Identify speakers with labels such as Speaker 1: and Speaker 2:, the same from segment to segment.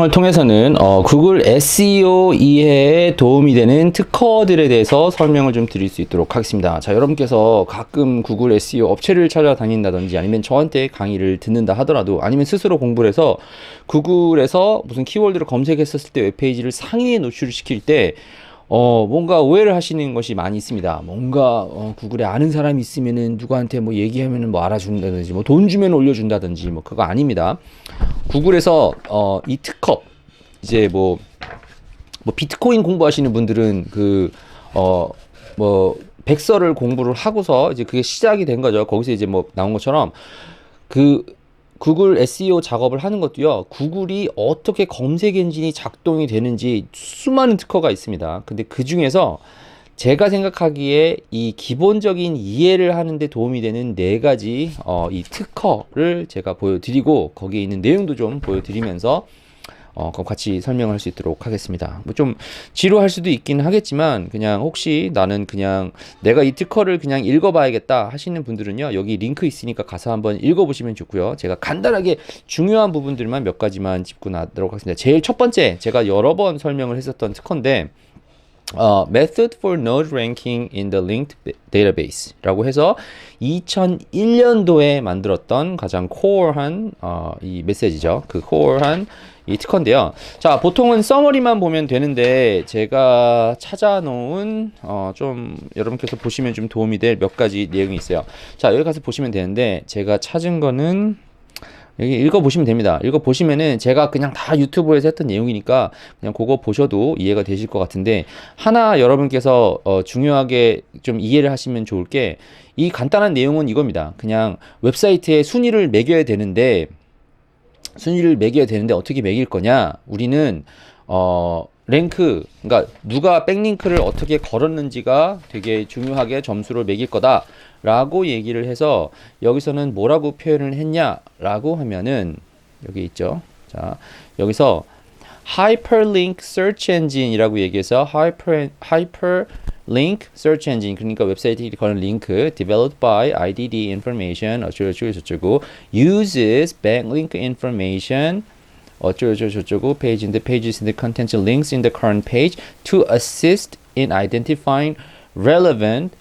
Speaker 1: 을 통해서는 구글 SEO 이해에 도움이 되는 특허들에 대해서 설명을 좀 드릴 수 있도록 하겠습니다. 자, 여러분께서 가끔 구글 SEO 업체를 찾아다닌다든지 아니면 저한테 강의를 듣는다 하더라도 아니면 스스로 공부를 해서 구글에서 무슨 키워드를 검색했었을 때 웹페이지를 상위에 노출을 시킬 때 뭔가 오해를 하시는 것이 많이 있습니다. 뭔가 구글에 아는 사람이 있으면은 누구한테 뭐 얘기하면은 뭐 알아준다든지 뭐 돈 주면 올려준다든지 뭐 그거 아닙니다. 구글에서 이 특허 이제 뭐 비트코인 공부하시는 분들은 뭐 백서를 공부를 하고서 이제 그게 시작이 된 거죠. 거기서 이제 뭐 나온 것처럼 그 구글 SEO 작업을 하는 것도요, 구글이 어떻게 검색 엔진이 작동이 되는지 수많은 특허가 있습니다. 근데 그 중에서 제가 생각하기에 이 기본적인 이해를 하는데 도움이 되는 네 가지 이 특허를 제가 보여드리고 거기에 있는 내용도 좀 보여드리면서 같이 설명할 수 있도록 하겠습니다. 뭐 좀 지루할 수도 있긴 하겠지만 그냥 혹시 나는 그냥 내가 이 특허를 그냥 읽어봐야겠다 하시는 분들은요, 여기 링크 있으니까 가서 한번 읽어보시면 좋고요. 제가 간단하게 중요한 부분들만 몇 가지만 짚고 나도록 하겠습니다. 제일 첫 번째, 제가 여러 번 설명을 했었던 특허인데 Method for Node Ranking in the Linked Database라고 해서 2001년도에 만들었던 가장 코어한 이 메시지죠. 그 코어한 이 특허인데요. 자, 보통은 서머리만 보면 되는데 제가 찾아놓은 좀 여러분께서 보시면 좀 도움이 될 몇 가지 내용이 있어요. 자, 여기 가서 보시면 되는데 제가 찾은 거는 여기 읽어보시면 됩니다. 읽어보시면은 제가 그냥 다 유튜브에서 했던 내용이니까 그냥 그거 보셔도 이해가 되실 것 같은데, 하나 여러분께서 중요하게 좀 이해를 하시면 좋을 게, 이 간단한 내용은 이겁니다. 그냥 웹사이트에 순위를 매겨야 되는데 어떻게 매길 거냐? 우리는 랭크, 그러니까 누가 백링크를 어떻게 걸었는지가 되게 중요하게 점수를 매길 거다 라고 얘기를 해서, 여기서는 뭐라고 표현을 했냐라고 하면은 여기 있죠. 자, 여기서 Hyperlink Search Engine이라고 얘기해서 Hyperlink Search Engine, 그러니까 웹사이트에 거는 링크, developed by IDD information 어쩌고저쩌고 uses backlink information 어쩌고저쩌고 pages in the contents links in the current page to assist in identifying relevant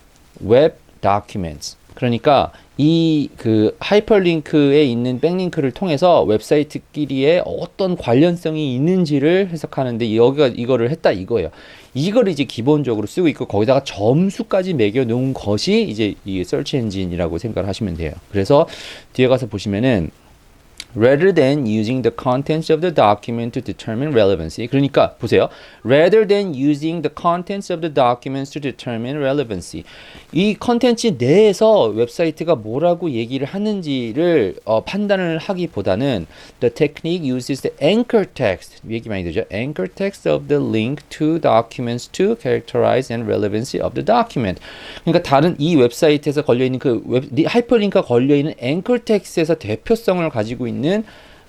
Speaker 1: web documents. 그러니까 이 그 하이퍼링크에 있는 백링크를 통해서 웹사이트끼리의 어떤 관련성이 있는지를 해석하는데, 여기가 이거를 했다 이거예요. 이걸 이제 기본적으로 쓰고 있고 거기다가 점수까지 매겨 놓은 것이 이제 이 서치 엔진이라고 생각을 하시면 돼요. 그래서 뒤에 가서 보시면은 rather than using the contents of the document to determine relevancy. 그러니까 보세요. rather than using the contents of the documents to determine relevancy. 이 컨텐츠 내에서 웹사이트가 뭐라고 얘기를 하는지를 판단을 하기보다는 the technique uses the anchor text. 얘기 많이 되죠. anchor text of the link to documents to characterize and relevancy of the document. 그러니까 다른 이 웹사이트에서 걸려있는 하이퍼링크가 걸려있는 anchor text에서 대표성을 가지고 있는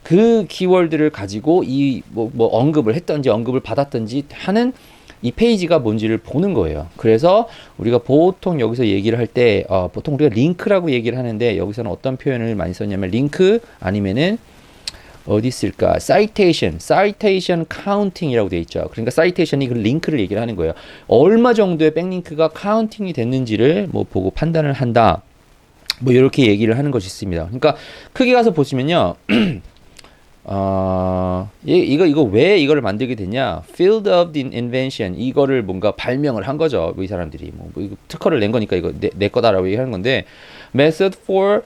Speaker 1: 그 키워드를 가지고 이 뭐 언급을 했던지 언급을 받았던지 하는 이 페이지가 뭔지를 보는 거예요. 그래서 우리가 보통 여기서 얘기를 할 때 보통 우리가 링크라고 얘기를 하는데, 여기서는 어떤 표현을 많이 썼냐면 링크 아니면은 어디 있을까? citation counting이라고 돼 있죠. 그러니까 citation이 그 링크를 얘기를 하는 거예요. 얼마 정도의 백링크가 카운팅이 됐는지를 뭐 보고 판단을 한다. 뭐 이렇게 얘기를 하는 것이 있습니다. 그러니까 크게 가서 보시면요. 이거 왜 이거를 만들게 됐냐? Field of the invention, 이거를 뭔가 발명을 한 거죠. 이 사람들이 뭐 이거 특허를 낸 거니까 이거 내 거다라고 얘기하는 건데, method for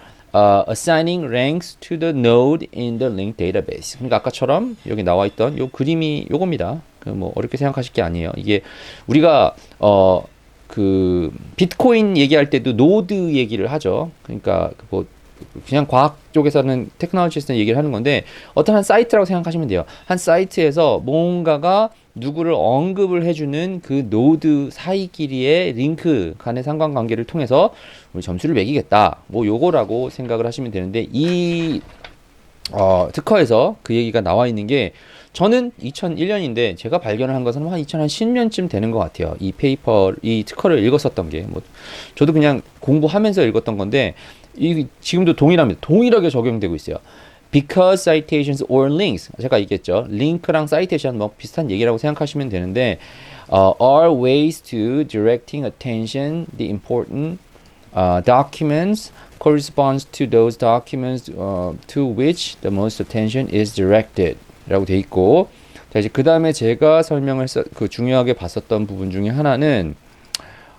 Speaker 1: assigning ranks to the node in the link database. 그러니까 아까처럼 여기 나와 있던 요 그림이 요겁니다. 뭐 어렵게 생각하실 게 아니에요. 이게 우리가 그 비트코인 얘기할 때도 노드 얘기를 하죠. 그러니까 뭐 그냥 과학 쪽에서는 테크놀로지에서는 얘기를 하는 건데, 어떤 한 사이트라고 생각하시면 돼요. 한 사이트에서 뭔가가 누구를 언급을 해주는 그 노드 사이끼리의 링크 간의 상관관계를 통해서 우리 점수를 매기겠다. 뭐 요거라고 생각을 하시면 되는데, 이 특허에서 그 얘기가 나와 있는 게, 저는 2001년인데 제가 발견을 한 것은 한 2010년쯤 되는 것 같아요. 이 이 특허를 읽었었던 게, 뭐 저도 그냥 공부하면서 읽었던 건데, 이 지금도 동일합니다. 동일하게 적용되고 있어요. because citations or links 제가 얘기했죠. 링크랑 citation 뭐 비슷한 얘기라고 생각하시면 되는데 are ways to directing attention the important documents corresponds to those documents to which the most attention is directed 라고 돼 있고 자 이제 그 다음에 제가 설명을 중요하게 봤었던 부분 중에 하나는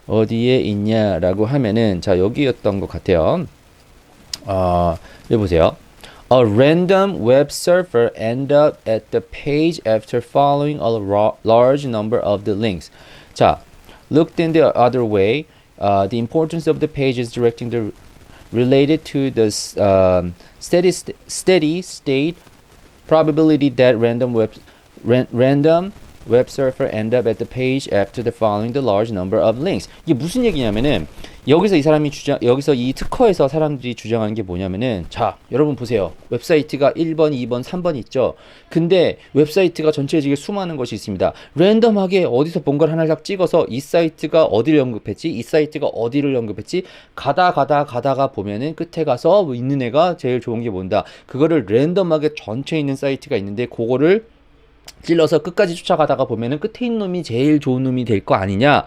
Speaker 1: 어디에 있냐라고 하면은 자 여기였던 것 같아요. 여기 보세요. A random web surfer end up at the page after following a large number of the links. 자, looked in the other way, the importance of the page is directing the related to the steady state probability that random web surfer end up at the page after the following the large number of links. 이게 무슨 얘기냐면은 여기서 이 사람이 여기서 이 특허에서 사람들이 주장하는 게 뭐냐면은 자, 여러분 보세요. 웹사이트가 1번, 2번, 3번 있죠. 근데 웹사이트가 전체적으로 수많은 것이 있습니다. 랜덤하게 어디서 본 걸 하나 딱 찍어서 이 사이트가 어디를 언급했지? 이 사이트가 어디를 언급했지? 가다가 보면은 끝에 가서 뭐 있는 애가 제일 좋은 게 뭔다. 그거를 랜덤하게 전체에 있는 사이트가 있는데 그거를 찔러서 끝까지 쫓아가다가 보면은 끝에 있는 놈이 제일 좋은 놈이 될 거 아니냐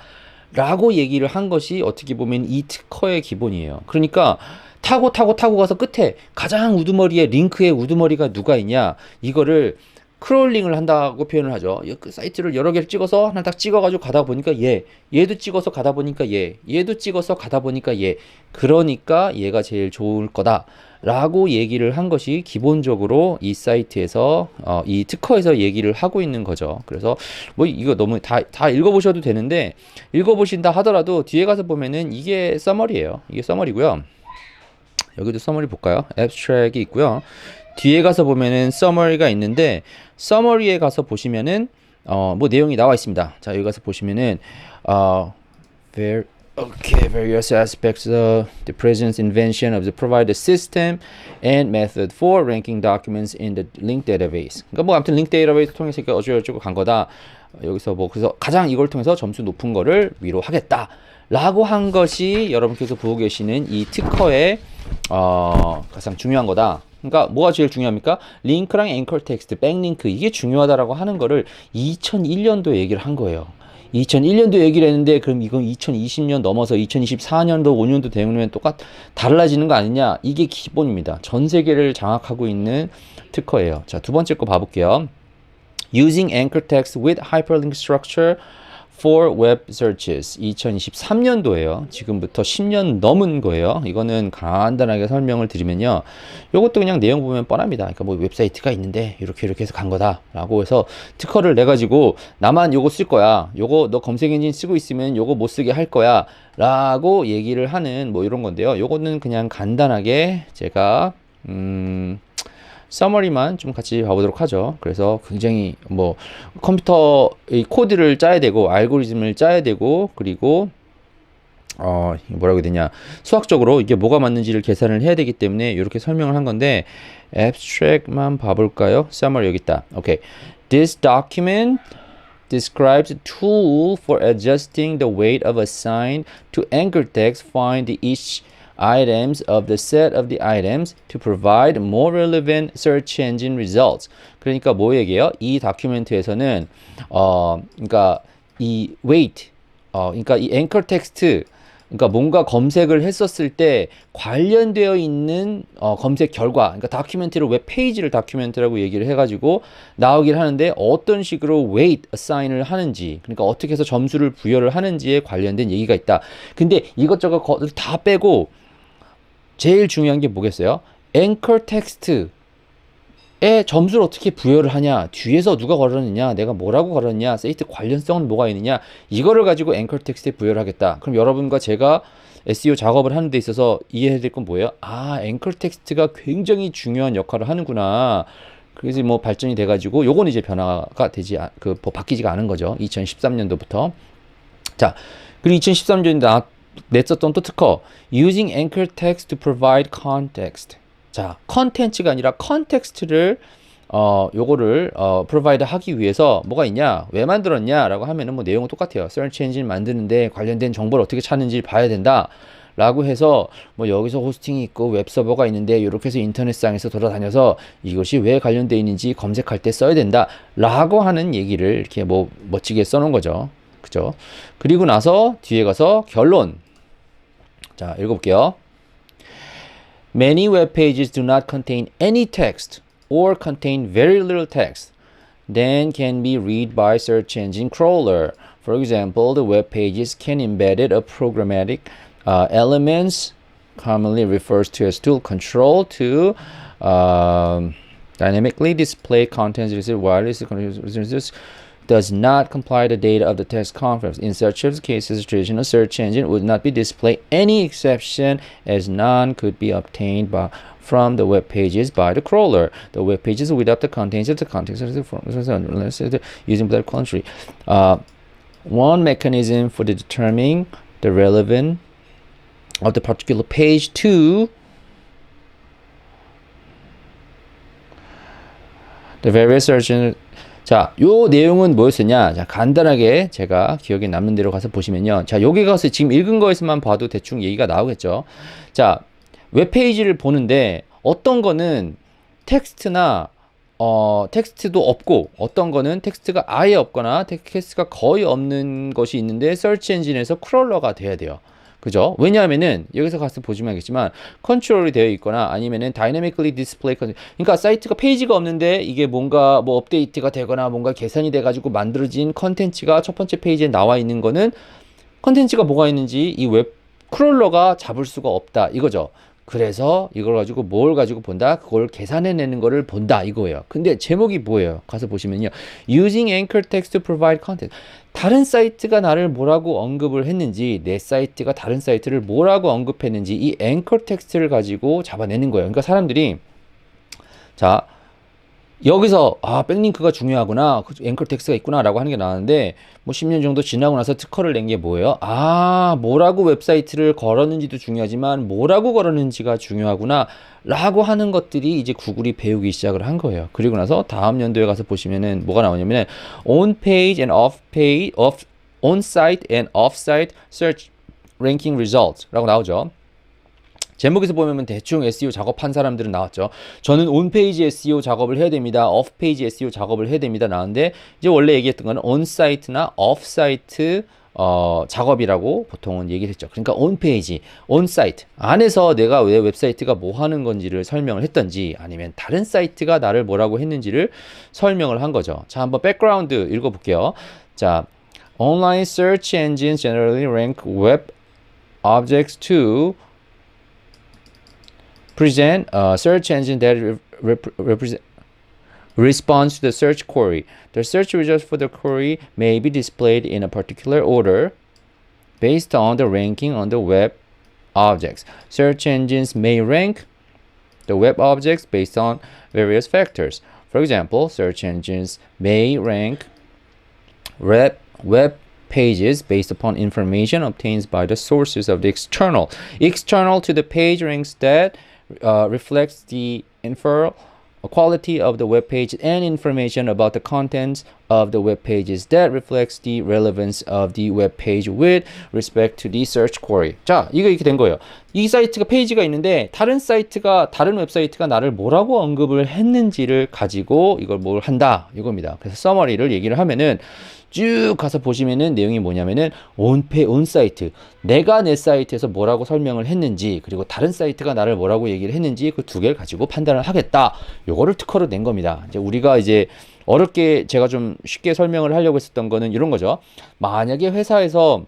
Speaker 1: 라고 얘기를 한 것이 어떻게 보면 이 특허의 기본이에요. 그러니까 타고 가서 끝에 가장 우두머리에 링크의 우두머리가 누가 있냐 이거를 크롤링을 한다고 표현을 하죠. 그 사이트를 여러 개를 찍어서 하나 딱 찍어가지고 가다 보니까 얘도 찍어서 가다 보니까 얘도 찍어서 가다 보니까 그러니까 얘가 제일 좋을 거다 라고 얘기를 한 것이 기본적으로 이 사이트에서 이 특허에서 얘기를 하고 있는 거죠. 그래서 뭐 이거 너무 다 읽어보셔도 되는데 읽어보신다 하더라도 뒤에 가서 보면은 이게 서머리예요. 이게 서머리고요. 여기도 서머리 볼까요? 앱스트랙이 있고요. 뒤에 가서 보면은 서머리가 있는데 서머리에 가서 보시면은 뭐 내용이 나와 있습니다. 자 여기 가서 보시면은 various aspects of the present invention of the provided system and method for ranking documents in the link database. 그러니까 뭐 아무튼 링크 데이터베이스 통해서 이렇게 어쩌고저쩌고 간 거다. 여기서 뭐 그래서 가장 이걸 통해서 점수 높은 거를 위로하겠다. 라고 한 것이 여러분께서 보고 계시는 이 특허의 가장 중요한 거다. 그러니까 뭐가 제일 중요합니까? 링크랑 앵커 텍스트, 백링크 이게 중요하다라고 하는 거를 2001년도에 얘기를 한 거예요. 2001년도 얘기를 했는데 그럼 이건 2020년 넘어서 2024년도 5년도 되면 달라지는 거 아니냐? 이게 기본입니다. 전 세계를 장악하고 있는 특허예요. 자, 두 번째 거 봐볼게요. Using anchor text with hyperlink structure for web searches 2023년도에요. 지금부터 10년 넘은 거예요. 이거는 간단하게 설명을 드리면요. 이것도 그냥 내용 보면 뻔합니다. 그러니까 뭐 웹사이트가 있는데 이렇게 해서 간 거다 라고 해서 특허를 내 가지고 나만 요거 쓸 거야. 요거 너 검색 엔진 쓰고 있으면 요거 못 쓰게 할 거야 라고 얘기를 하는 뭐 이런 건데요. 요거는 그냥 간단하게 제가 서머리만 좀 같이 봐보도록 하죠. 그래서 굉장히 뭐 컴퓨터 코드를 짜야 되고 알고리즘을 짜야 되고 그리고 뭐라고 해야 되냐 수학적으로 이게 뭐가 맞는지를 계산을 해야 되기 때문에 이렇게 설명을 한 건데 abstract만 봐볼까요? summary 여기 있다. 오케이. This document describes a tool for adjusting the weight of a sign to anchor text find each items of the set of the items to provide more relevant search engine results. 그러니까 뭐 얘기해요? 이 다큐멘트에서는 그러니까 이 weight 그러니까 이 anchor text 그러니까 뭔가 검색을 했었을 때 관련되어 있는 검색 결과, 그러니까 다큐멘트를 웹 페이지를 다큐멘트라고 얘기를 해가지고 나오긴 하는데 어떤 식으로 weight assign을 하는지, 그러니까 어떻게 해서 점수를 부여를 하는지에 관련된 얘기가 있다. 근데 이것저것 다 빼고 제일 중요한 게 뭐겠어요? 앵커 텍스트에 점수를 어떻게 부여를 하냐, 뒤에서 누가 걸었느냐, 내가 뭐라고 걸었냐, 사이트 관련성은 뭐가 있느냐, 이거를 가지고 앵커 텍스트에 부여를 하겠다. 그럼 여러분과 제가 SEO 작업을 하는 데 있어서 이해해야 될 건 뭐예요? 앵커 텍스트가 굉장히 중요한 역할을 하는구나. 그래서 뭐 발전이 돼가지고 요건 이제 변화가 되지 바뀌지가 않은 거죠. 2013년도부터. 자, 그리고 2013년도에 냈었던 또 특허 Using anchor text to provide context. 자, 컨텐츠가 아니라 컨텍스트를 요거를 provide 하기 위해서 뭐가 있냐, 왜 만들었냐 라고 하면은 뭐 내용은 똑같아요. search engine 만드는데 관련된 정보를 어떻게 찾는지 봐야 된다 라고 해서 뭐 여기서 호스팅이 있고 웹서버가 있는데 이렇게 해서 인터넷상에서 돌아다녀서 이것이 왜 관련되어 있는지 검색할 때 써야 된다 라고 하는 얘기를 이렇게 뭐 멋지게 써놓은 거죠. 그죠? 그리고 나서 뒤에 가서 결론. 자, 읽어볼게요. Many web pages do not contain any text or contain very little text. Then can be read by search engine crawler. For example, the web pages can embed a programmatic elements, commonly refers to as tool control, to dynamically display contents while this does not comply the data of the text conference. In such cases, traditional search engine would not be display any exception as none could be obtained from the web pages by the crawler. The web pages without the contents of the context of the using better country. One mechanism for determining the relevance of the particular page to the various search engines. 자, 요 내용은 뭐였었냐? 자, 간단하게 제가 기억에 남는 대로 가서 보시면요. 자, 여기 가서 지금 읽은 거에서만 봐도 대충 얘기가 나오겠죠. 자, 웹페이지를 보는데 어떤 거는 텍스트나 텍스트도 없고 어떤 거는 텍스트가 아예 없거나 텍스트가 거의 없는 것이 있는데 서치 엔진에서 크롤러가 돼야 돼요. 그죠? 왜냐하면은 여기서 가서 보시면 알겠지만 컨트롤이 되어 있거나 아니면은 다이내믹ally 디스플레이 그러니까 사이트가 페이지가 없는데 이게 뭔가 뭐 업데이트가 되거나 뭔가 개선이 돼 가지고 만들어진 컨텐츠가 첫 번째 페이지에 나와 있는 거는 컨텐츠가 뭐가 있는지 이 웹 크롤러가 잡을 수가 없다 이거죠. 그래서 이걸 가지고 뭘 가지고 본다? 그걸 계산해내는 거를 본다 이거예요. 근데 제목이 뭐예요? 가서 보시면요. Using anchor text to provide content. 다른 사이트가 나를 뭐라고 언급을 했는지 내 사이트가 다른 사이트를 뭐라고 언급했는지 이 앵커 텍스트를 가지고 잡아내는 거예요. 그러니까 사람들이 자 여기서 백링크가 중요하구나 앵커 텍스트가 있구나 라고 하는 게 나왔는데 뭐 10년 정도 지나고 나서 특허를 낸 게 뭐예요? 뭐라고 웹사이트를 걸었는지도 중요하지만 뭐라고 걸었는지가 중요하구나 라고 하는 것들이 이제 구글이 배우기 시작을 한 거예요. 그리고 나서 다음 연도에 가서 보시면은 뭐가 나오냐면은 on page and off page on site and off site search ranking results 라고 나오죠. 제목에서 보면 대충 SEO 작업한 사람들은 나왔죠. 저는 온페이지 SEO 작업을 해야 됩니다. 오프페이지 SEO 작업을 해야 됩니다. 나왔는데 이제 원래 얘기했던 거는 온사이트나 오프사이트 작업이라고 보통은 얘기를 했죠. 그러니까 온페이지, 온사이트 안에서 내가 왜 웹사이트가 뭐 하는 건지를 설명을 했던지 아니면 다른 사이트가 나를 뭐라고 했는지를 설명을 한 거죠. 자, 한번 백그라운드 읽어볼게요. 자, Online search engines generally rank web objects to present a search engine that responds to the search query. The search results for the query may be displayed in a particular order based on the ranking on the web objects. Search engines may rank the web objects based on various factors. For example, search engines may rank web pages based upon information obtained by the sources of the external. External to the page ranks that reflects the inferred quality of the web page and information about the contents of the web pages that reflects the relevance of the web page with respect to the search query. 자, 이렇게 된 거예요. 이 사이트가 페이지가 있는데 다른 웹사이트가 나를 뭐라고 언급을 했는지를 가지고 이걸 뭘 한다 이겁니다. 그래서 서머리를 얘기를 하면은 쭉 가서 보시면은 내용이 뭐냐면은 온 사이트 내가 내 사이트에서 뭐라고 설명을 했는지 그리고 다른 사이트가 나를 뭐라고 얘기를 했는지 그 두 개를 가지고 판단을 하겠다. 요거를 특허로 낸 겁니다. 이제 우리가 이제 어렵게 제가 좀 쉽게 설명을 하려고 했었던 거는 이런 거죠. 만약에 회사에서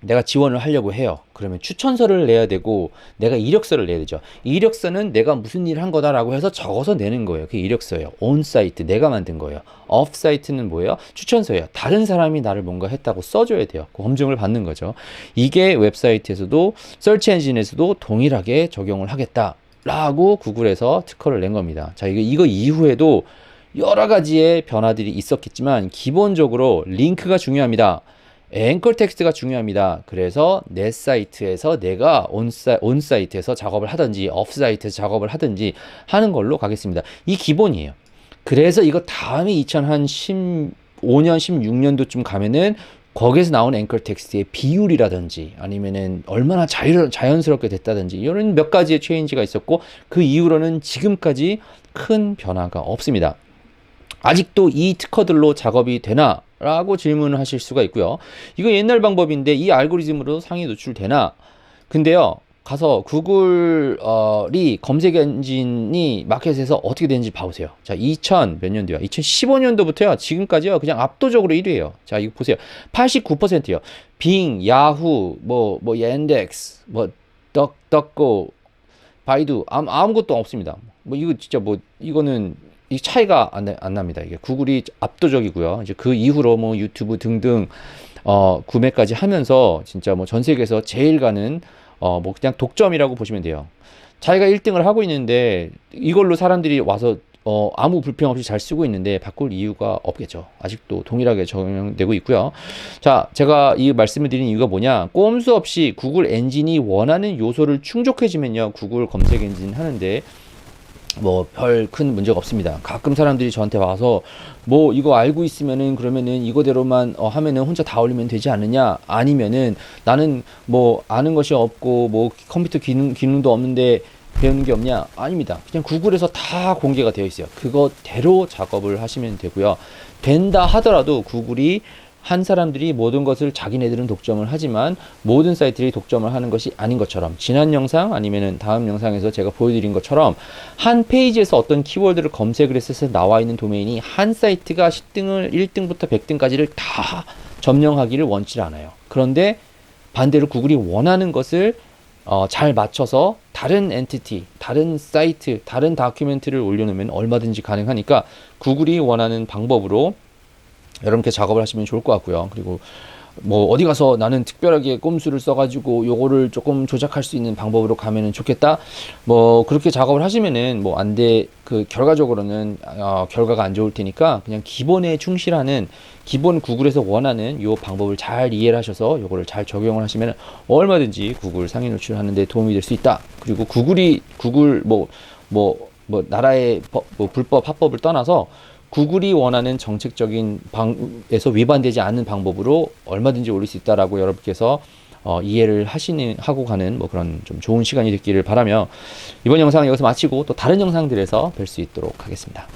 Speaker 1: 내가 지원을 하려고 해요. 그러면 추천서를 내야 되고 내가 이력서를 내야 되죠. 이력서는 내가 무슨 일을 한 거다라고 해서 적어서 내는 거예요. 그게 이력서예요. 온 사이트 내가 만든 거예요. 오프 사이트는 뭐예요? 추천서예요. 다른 사람이 나를 뭔가 했다고 써줘야 돼요. 그 검증을 받는 거죠. 이게 웹사이트에서도 서치 엔진에서도 동일하게 적용을 하겠다라고 구글에서 특허를 낸 겁니다. 자, 이거 이후에도 여러 가지의 변화들이 있었겠지만 기본적으로 링크가 중요합니다. 앵커 텍스트가 중요합니다. 그래서 내 사이트에서 내가 온 사이트에서 작업을 하든지 오프 사이트에서 작업을 하든지 하는 걸로 가겠습니다. 이 기본이에요. 그래서 이거 다음에 2015년 16년도쯤 가면은 거기에서 나온 앵커 텍스트의 비율이라든지 아니면은 얼마나 자연스럽게 됐다든지 이런 몇 가지의 체인지가 있었고 그 이후로는 지금까지 큰 변화가 없습니다. 아직도 이 특허들로 작업이 되나? 라고 질문을 하실 수가 있고요. 이거 옛날 방법인데 이 알고리즘으로 상위 노출되나? 근데요. 가서 구글이 검색 엔진이 마켓에서 어떻게 되는지 봐보세요. 자, 2000 몇 년도야? 2015년도부터요. 지금까지요. 그냥 압도적으로 1위예요. 자, 이거 보세요. 89%요. 빙, 야후, 얀덱스, 덕고, 바이두 아무것도 없습니다. 이거 진짜 이거는 이 차이가 안 납니다. 이게 구글이 압도적이고요. 이제 그 이후로 유튜브 등등 구매까지 하면서 진짜 전 세계에서 제일 가는 그냥 독점이라고 보시면 돼요. 자기가 1등을 하고 있는데 이걸로 사람들이 와서 아무 불평 없이 잘 쓰고 있는데 바꿀 이유가 없겠죠. 아직도 동일하게 적용되고 있고요. 자, 제가 이 말씀을 드린 이유가 뭐냐? 꼼수 없이 구글 엔진이 원하는 요소를 충족해지면요. 구글 검색 엔진 하는데 별 큰 문제가 없습니다. 가끔 사람들이 저한테 와서 이거 알고 있으면은 그러면은 이거대로만 하면은 혼자 다 올리면 되지 않느냐? 아니면은 나는 아는 것이 없고 컴퓨터 기능도 없는데 배우는 게 없냐? 아닙니다. 그냥 구글에서 다 공개가 되어 있어요. 그거대로 작업을 하시면 되고요. 된다 하더라도 구글이 한 사람들이 모든 것을 자기네들은 독점을 하지만 모든 사이트들이 독점을 하는 것이 아닌 것처럼 지난 영상 아니면은 다음 영상에서 제가 보여드린 것처럼 한 페이지에서 어떤 키워드를 검색을 했을 때 나와 있는 도메인이 한 사이트가 10등을 1등부터 100등까지를 다 점령하기를 원치 않아요. 그런데 반대로 구글이 원하는 것을 잘 맞춰서 다른 엔티티, 다른 사이트, 다른 다큐멘트를 올려놓으면 얼마든지 가능하니까 구글이 원하는 방법으로 여러분께 작업을 하시면 좋을 것 같고요. 그리고 어디 가서 나는 특별하게 꼼수를 써가지고 요거를 조금 조작할 수 있는 방법으로 가면은 좋겠다. 그렇게 작업을 하시면은 결과적으로는 결과가 안 좋을 테니까 그냥 기본에 충실하는 기본 구글에서 원하는 요 방법을 잘 이해를 하셔서 요거를 잘 적용을 하시면 얼마든지 구글 상위 노출하는 데 도움이 될 수 있다. 그리고 구글 나라의 불법 합법을 떠나서 구글이 원하는 정책적인 방에서 위반되지 않는 방법으로 얼마든지 올릴 수 있다라고 여러분께서 이해를 하고 가는 그런 좀 좋은 시간이 됐기를 바라며 이번 영상은 여기서 마치고 또 다른 영상들에서 뵐 수 있도록 하겠습니다.